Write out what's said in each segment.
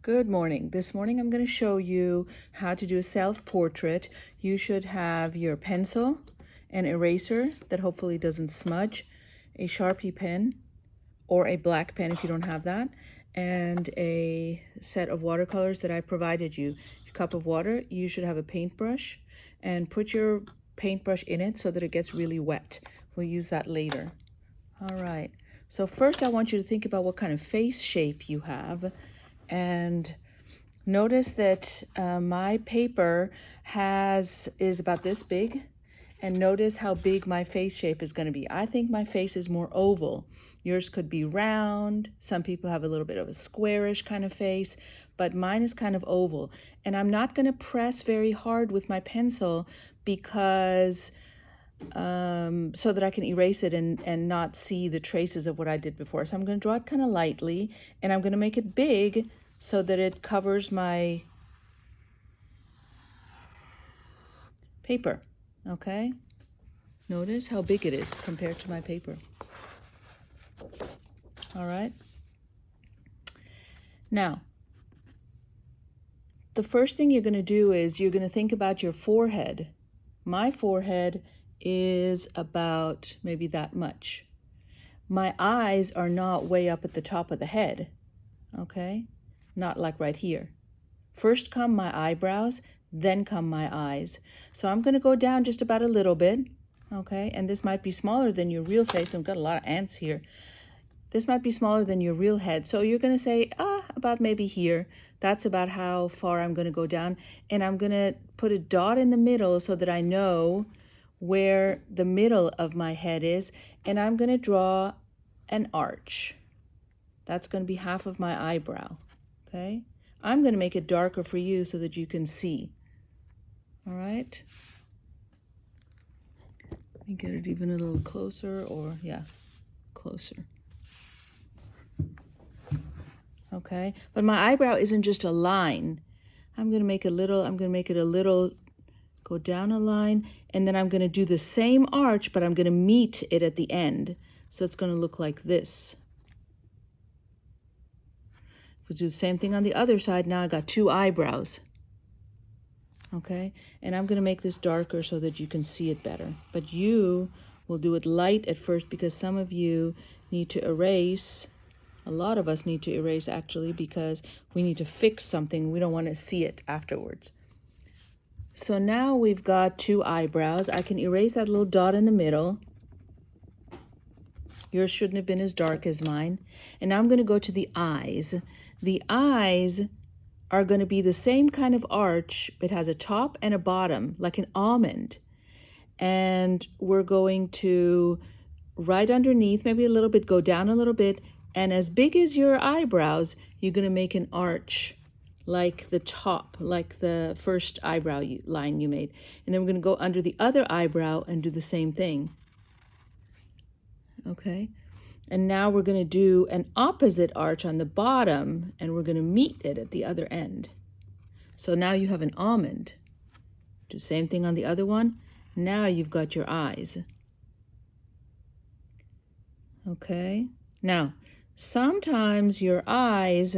Good morning. This morning I'm going to show you how to do a self-portrait. You should have your pencil, an eraser that hopefully doesn't smudge, a Sharpie pen or a black pen if you don't have that, and a set of watercolors that I provided you. A cup of water. You should have a paintbrush and put your paintbrush in it so that it gets really wet. We'll use that later. All right. So first I want you to think about what kind of face shape you have. And notice that my paper is about this big, and notice how big my face shape is going to be. I think my face is more oval. Yours could be round. Some people have a little bit of a squarish kind of face, but mine is kind of oval. And I'm not going to press very hard with my pencil because so that I can erase it and not see the traces of what I did before. So I'm going to draw it kind of lightly, and I'm going to make it big so that it covers my paper, okay? Notice how big it is compared to my paper. All right? Now, the first thing you're going to do is you're going to think about your forehead. My forehead is about maybe that much. My eyes are not way up at the top of the head, okay? Not like right here. First come my eyebrows, then come my eyes. So I'm going to go down just about a little bit, okay? And this might be smaller than your real face. I've got a lot of ants here. This might be smaller than your real head. So you're going to say, about maybe here. That's about how far I'm going to go down. And I'm going to put a dot in the middle so that I know where the middle of my head is. And I'm going to draw an arch. That's going to be half of my eyebrow, okay? I'm going to make it darker for you so that you can see. All right? Let me get it even a little closer, or yeah, closer. Okay, but my eyebrow isn't just a line. I'm going to make it a little, go down a line, and then I'm going to do the same arch, but I'm going to meet it at the end. So it's going to look like this. We'll do the same thing on the other side. Now I got two eyebrows. Okay, and I'm going to make this darker so that you can see it better. But you will do it light at first because some of you need to erase. A lot of us need to erase actually because we need to fix something. We don't want to see it afterwards. So now we've got two eyebrows. I can erase that little dot in the middle. Yours shouldn't have been as dark as mine. And now I'm going to go to the eyes. The eyes are going to be the same kind of arch. It has a top and a bottom, like an almond. And we're going to, right underneath, maybe a little bit, go down a little bit. And as big as your eyebrows, you're going to make an arch like the top, like the first eyebrow line you made. And then we're going to go under the other eyebrow and do the same thing. Okay? And now we're going to do an opposite arch on the bottom, and we're going to meet it at the other end. So now you have an almond. Do the same thing on the other one. Now you've got your eyes. Okay? Now, sometimes your eyes,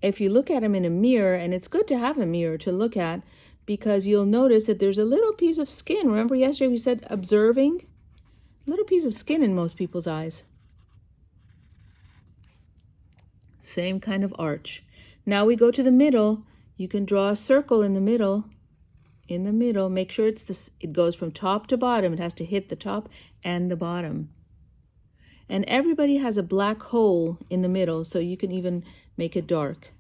if you look at them in a mirror, and it's good to have a mirror to look at, because you'll notice that there's a little piece of skin. Remember yesterday we said observing? A little piece of skin in most people's eyes. Same kind of arch. Now we go to the middle. You can draw a circle in the middle. In the middle, make sure it goes from top to bottom. It has to hit the top and the bottom. And everybody has a black hole in the middle, so you can even make it dark.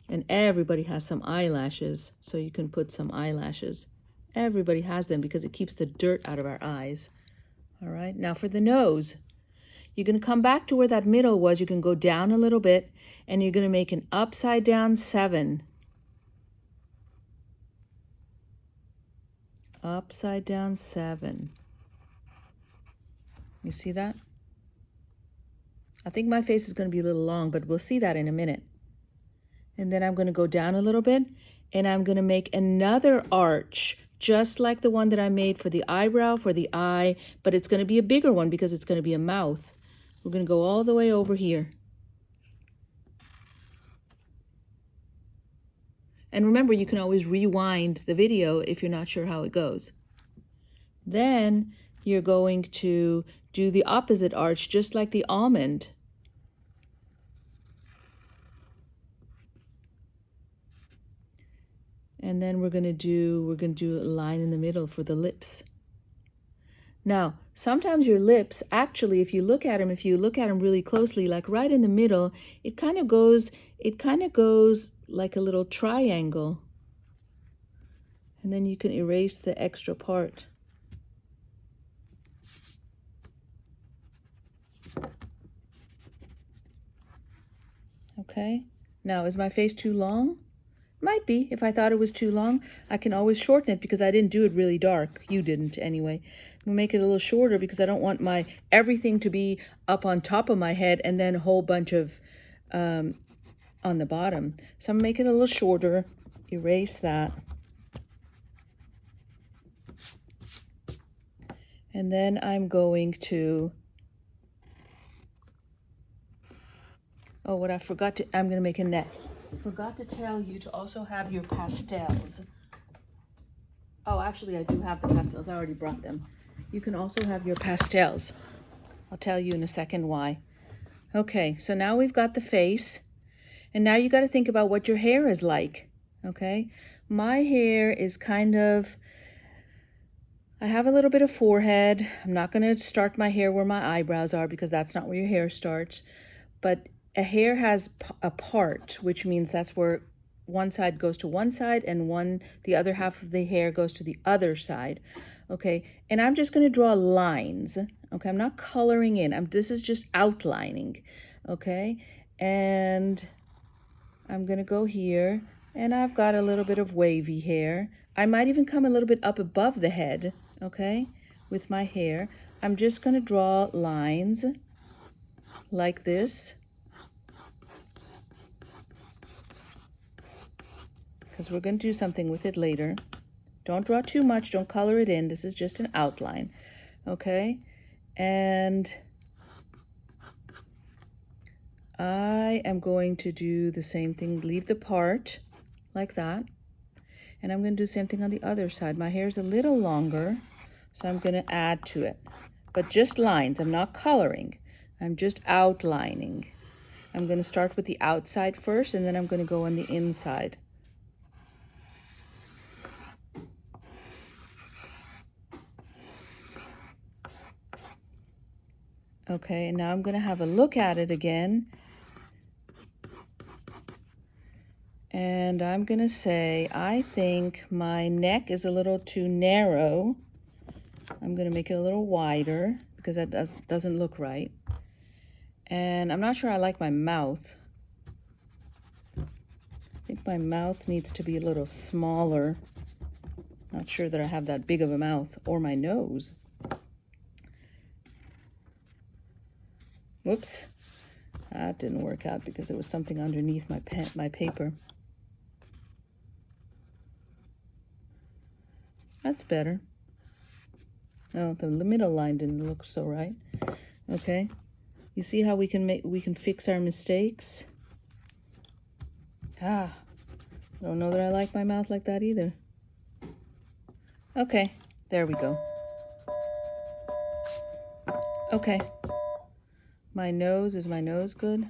And everybody has some eyelashes, so you can put some eyelashes. Everybody has them because it keeps the dirt out of our eyes. All right, now for the nose. You're going to come back to where that middle was. You can go down a little bit, and you're going to make an upside down 7. Upside down 7. You see that? I think my face is going to be a little long, but we'll see that in a minute. And then I'm going to go down a little bit, and I'm going to make another arch, just like the one that I made for the eyebrow, for the eye, but it's going to be a bigger one because it's going to be a mouth. We're going to go all the way over here. And remember, you can always rewind the video if you're not sure how it goes. Then you're going to do the opposite arch, just like the almond. And then we're going to do a line in the middle for the lips. Now, sometimes your lips, actually, if you look at them really closely, like right in the middle, it kind of goes like a little triangle. And then you can erase the extra part. Okay. Now, is my face too long? Might be. If I thought it was too long, I can always shorten it because I didn't do it really dark. You didn't anyway. I'm gonna make it a little shorter because I don't want my everything to be up on top of my head and then a whole bunch of on the bottom. So I'm gonna make it a little shorter. Erase that. And then I'm going to, oh, what I forgot to, I'm gonna make a net. Forgot to tell you to also have your pastels. Oh, actually, I do have the pastels. I already brought them. You can also have your pastels. I'll tell you in a second why. Okay, so now we've got the face. And now you got to think about what your hair is like. Okay? My hair is kind of, I have a little bit of forehead. I'm not going to start my hair where my eyebrows are because that's not where your hair starts. But a hair has a part, which means that's where one side goes to one side and the other half of the hair goes to the other side. Okay, and I'm just going to draw lines. Okay, I'm not coloring in. This is just outlining. Okay, and I'm going to go here, and I've got a little bit of wavy hair. I might even come a little bit up above the head, okay, with my hair. I'm just going to draw lines like this, because we're going to do something with it later. Don't draw too much. Don't color it in. This is just an outline, okay? And I am going to do the same thing. Leave the part like that. And I'm going to do the same thing on the other side. My hair is a little longer, so I'm going to add to it. But just lines. I'm not coloring. I'm just outlining. I'm going to start with the outside first, and then I'm going to go on the inside. Okay, and now I'm going to have a look at it again. And I'm going to say, I think my neck is a little too narrow. I'm going to make it a little wider because that doesn't look right. And I'm not sure I like my mouth. I think my mouth needs to be a little smaller. Not sure that I have that big of a mouth, or my nose. Whoops, that didn't work out because there was something underneath my paper. That's better. Oh, the middle line didn't look so right. Okay, you see how we can fix our mistakes? I don't know that I like my mouth like that either. Okay, there we go. Okay. My nose, is my nose good?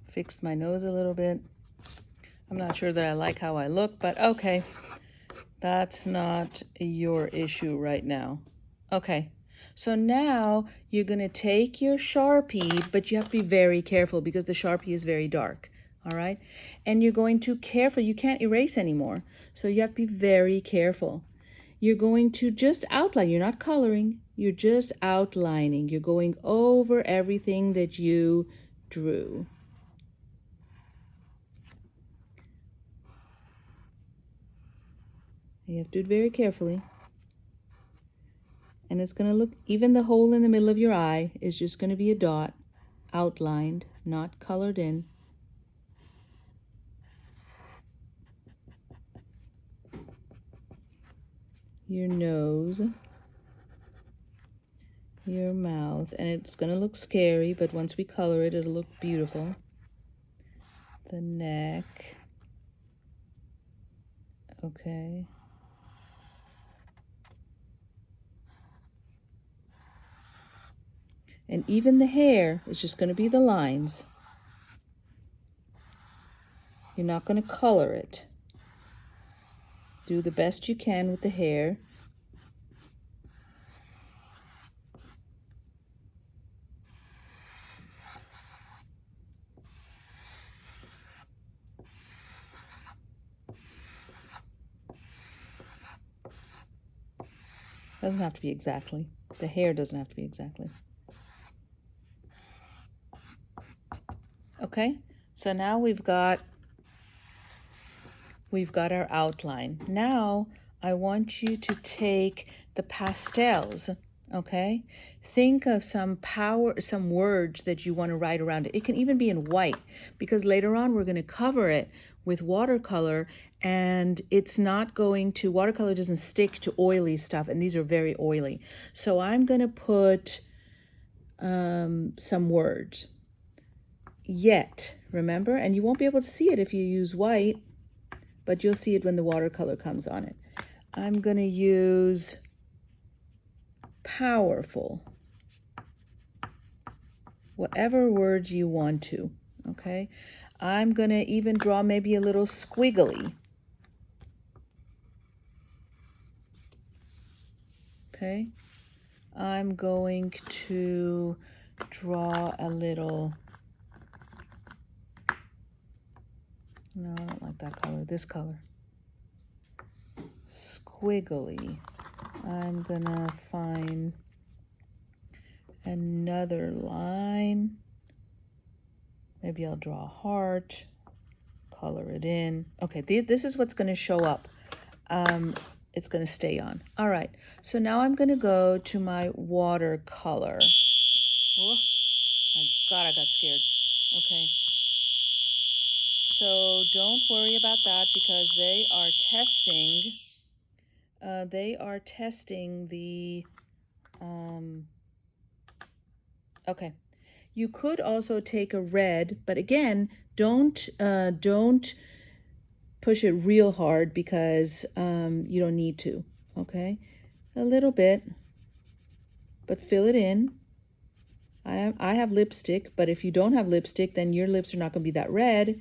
Fixed my nose a little bit. I'm not sure that I like how I look, but okay. That's not your issue right now. Okay, so now you're going to take your Sharpie, but you have to be very careful because the Sharpie is very dark, all right? And you're going to you can't erase anymore, so you have to be very careful. You're going to just outline. You're not coloring. You're just outlining. You're going over everything that you drew. You have to do it very carefully. And it's going to look, even the hole in the middle of your eye is just going to be a dot, outlined, not colored in. Your nose. your mouth. And it's going to look scary, but once we color it, it'll look beautiful. The neck. Okay. And even the hair is just going to be the lines. You're not going to color it. Do the best you can with the hair. Doesn't have to be exactly. The hair doesn't have to be exactly. Okay, so now we've got our outline. Now I want you to take the pastels, okay? Think of some words that you want to write around it. It can even be in white, because later on we're going to cover it with watercolor, and watercolor doesn't stick to oily stuff, and these are very oily. So I'm going to put some words. Yet, remember? And you won't be able to see it if you use white, but you'll see it when the watercolor comes on it. I'm going to use powerful. Whatever words you want to, okay? I'm going to even draw maybe a little squiggly. Okay? I'm going to draw a little... No, I don't like that color. This color. Squiggly. I'm gonna find another line. Maybe I'll draw a heart, color it in. Okay, this is what's gonna show up. It's gonna stay on. All right, so now I'm gonna go to my watercolor. Oh, my God, I got scared. Okay. So don't worry about that, because they are testing the, okay. You could also take a red, but again, don't push it real hard, because you don't need to, okay? A little bit, but fill it in. I have lipstick, but if you don't have lipstick, then your lips are not going to be that red,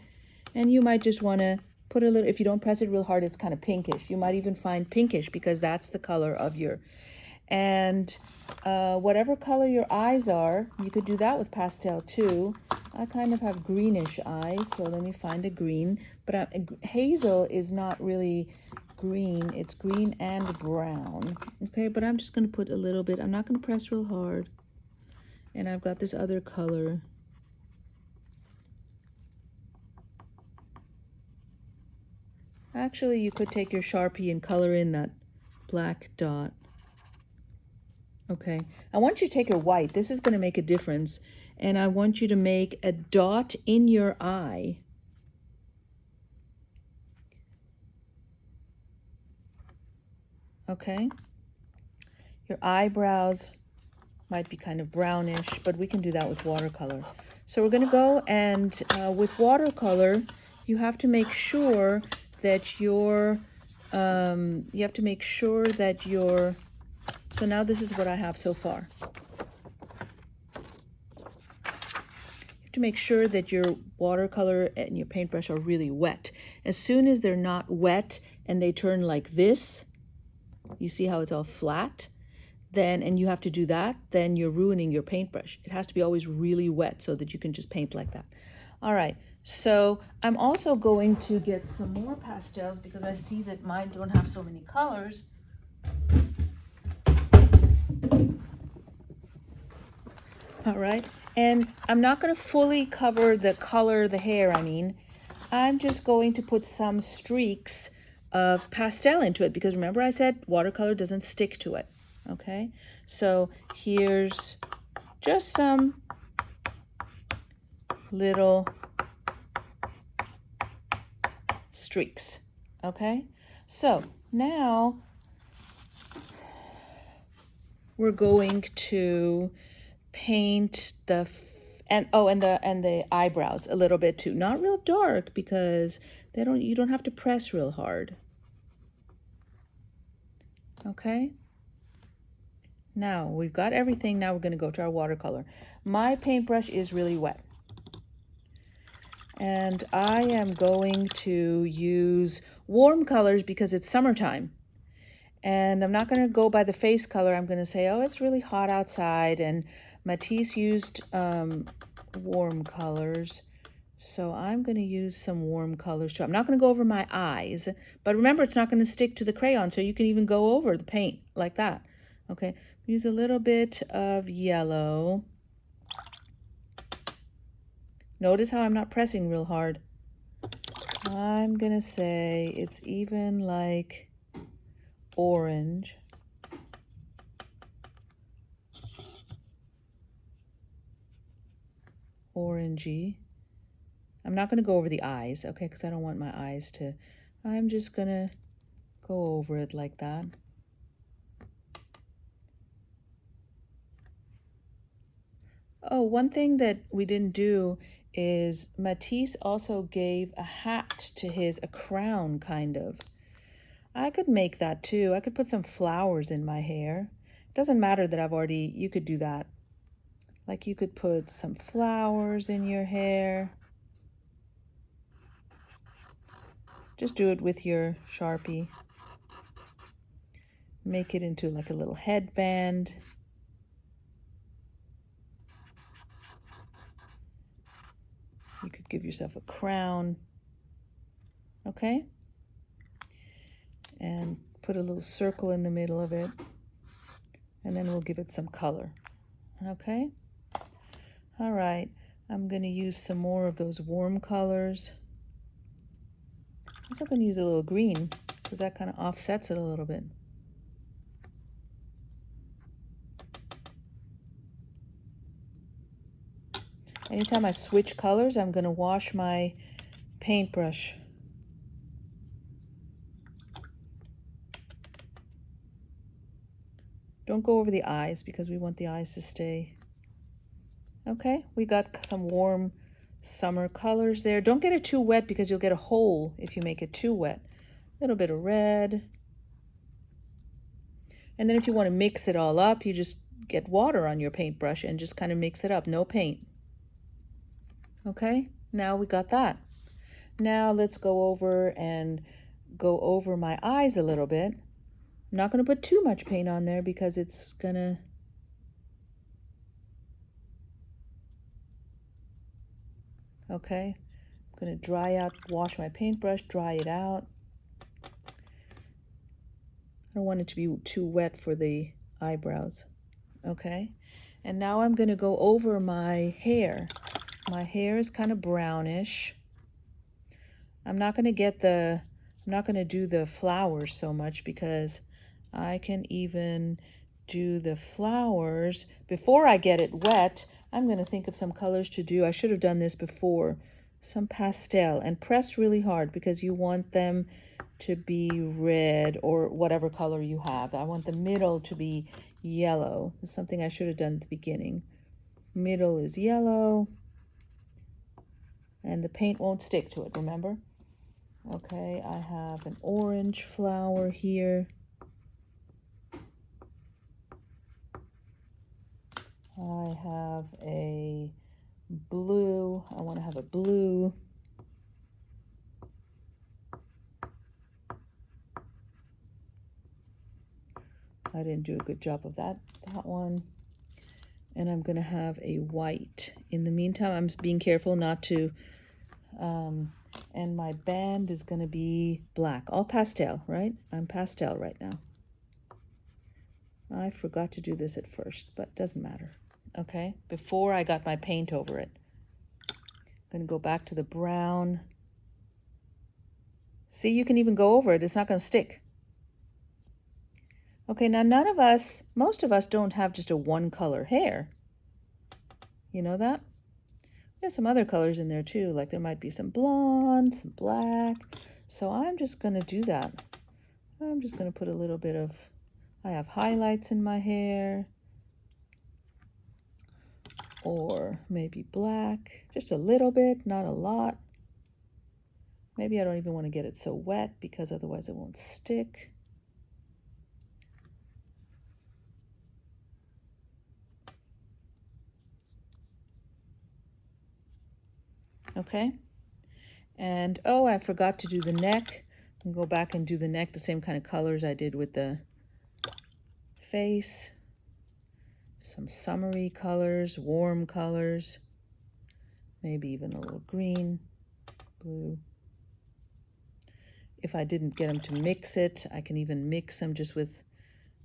and you might just want to put a little, if you don't press it real hard, it's kind of pinkish. You might even find pinkish, because that's the color of your, and whatever color your eyes are, you could do that with pastel too. I kind of have greenish eyes, so let me find a green. But hazel is not really green. It's green and brown. Okay, but I'm just going to put a little bit. I'm not going to press real hard. And I've got this other color. Actually, you could take your Sharpie and color in that black dot. Okay, I want you to take your white. This is going to make a difference. And I want you to make a dot in your eye. Okay? Your eyebrows might be kind of brownish, but we can do that with watercolor. So we're going to go and with watercolor, you have to make sure that so now this is what I have so far. You have to make sure that your watercolor and your paintbrush are really wet. As soon as they're not wet and they turn like this, you see how it's all flat? And you have to do that, then you're ruining your paintbrush. It has to be always really wet so that you can just paint like that. All right, so I'm also going to get some more pastels, because I see that mine don't have so many colors. All right, and I'm not going to fully cover the color, the hair, I'm just going to put some streaks of pastel into it, because remember I said watercolor doesn't stick to it. Okay, so here's just some little streaks. Okay, so now we're going to paint the and the eyebrows a little bit too. Not real dark because you don't have to press real hard. Okay? Now we've got everything. Now we're going to go to our watercolor. My paintbrush is really wet. And I am going to use warm colors because it's summertime. And I'm not going to go by the face color. I'm going to say, oh, it's really hot outside. And Matisse used warm colors. So I'm going to use some warm colors too. I'm not going to go over my eyes. But remember, it's not going to stick to the crayon. So you can even go over the paint like that. Okay, use a little bit of yellow. Notice how I'm not pressing real hard. I'm going to say it's even like orange. Orangey. I'm not going to go over the eyes, okay, because I don't want my eyes to... I'm just going to go over it like that. Oh, one thing that we didn't do is Matisse also gave a hat to his, a crown kind of. I could make that too. I could put some flowers in my hair. It doesn't matter that I've already, you could do that. Like you could put some flowers in your hair. Just do it with your Sharpie. Make it into like a little headband. You could give yourself a crown. Okay? And put a little circle in the middle of it. And then we'll give it some color. Okay? All right. I'm going to use some more of those warm colors. I'm also going to use a little green because that kind of offsets it a little bit. Anytime I switch colors, I'm going to wash my paintbrush. Don't go over the eyes because we want the eyes to stay. Okay, we got some warm summer colors there. Don't get it too wet because you'll get a hole if you make it too wet. A little bit of red. And then if you want to mix it all up, you just get water on your paintbrush and just kind of mix it up. No paint. Okay, now we got that. Now let's go over my eyes a little bit. I'm not going to put too much paint on there because it's going to... Okay, I'm going to wash my paintbrush, dry it out. I don't want it to be too wet for the eyebrows. Okay, and now I'm going to go over my hair. My hair is kind of brownish. I'm not going to do the flowers so much because I can even do the flowers before I get it wet. I'm going to think of some colors to do. I should have done this before. Some pastel, and press really hard because you want them to be red or whatever color you have. I want the middle to be yellow. It's something I should have done at the beginning. Middle is yellow. And the paint won't stick to it, remember? Okay, I have an orange flower here. I have a blue. I want to have a blue. I didn't do a good job of that one. And I'm going to have a white. In the meantime, I'm being careful not to, and my band is going to be black. All pastel, right? I'm pastel right now. I forgot to do this at first, but it doesn't matter. Okay, before I got my paint over it. I'm going to go back to the brown. See, you can even go over it. It's not going to stick. Okay, now most of us don't have just a one color hair. You know that? There's some other colors in there too, like there might be some blonde, some black. So I'm just going to do that. I'm just going to put a little bit of, I have highlights in my hair, or maybe black, just a little bit, not a lot. Maybe I don't even want to get it so wet because otherwise it won't stick. Okay. And oh, I forgot to do the neck. I'll go back and do the neck the same kind of colors I did with the face. Some summery colors, warm colors, maybe even a little green, blue. If I didn't get them to mix it, I can even mix them just with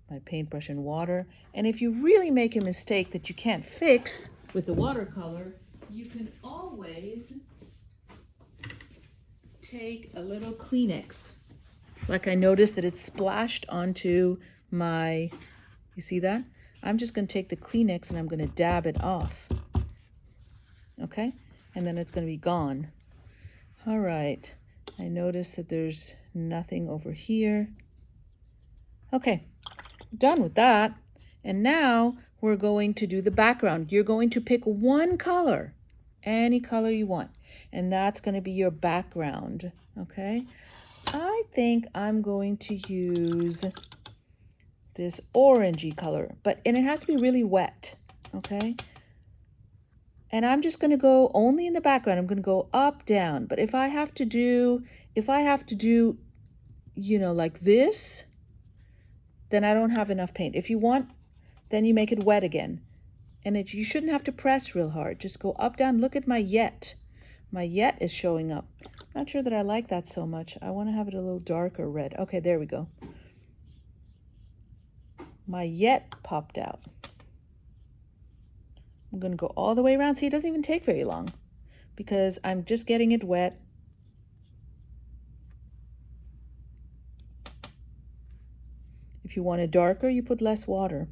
my paintbrush and water. And if you really make a mistake that you can't fix with the watercolor, you can always take a little Kleenex. Like I noticed that it's splashed onto my, you see that? I'm just going to take the Kleenex and I'm going to dab it off. Okay? And then it's going to be gone. All right. I notice that there's nothing over here. Okay. Done with that. And now we're going to do the background. You're going to pick one color, any color you want, and that's going to be your background. Okay? I think I'm going to use this orangey color, and it has to be really wet. Okay? And I'm just going to go only in the background. I'm going to go up, down. But if I have to do, you know, like this, then I don't have enough paint. If you want, then you make it wet again. And you shouldn't have to press real hard. Just go up, down. Look at my yet. My yet is showing up. Not sure that I like that so much. I want to have it a little darker red. Okay, there we go. My yet popped out. I'm going to go all the way around. See, it doesn't even take very long because I'm just getting it wet. If you want it darker, you put less water.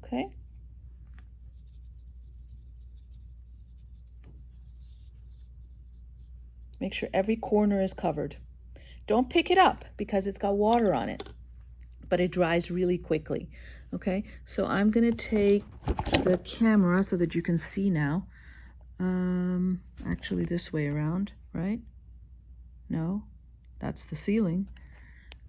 Okay. Make sure every corner is covered. Don't pick it up because it's got water on it, but it dries really quickly. Okay, so I'm going to take the camera so that you can see now. Actually this way around, right? No, that's the ceiling.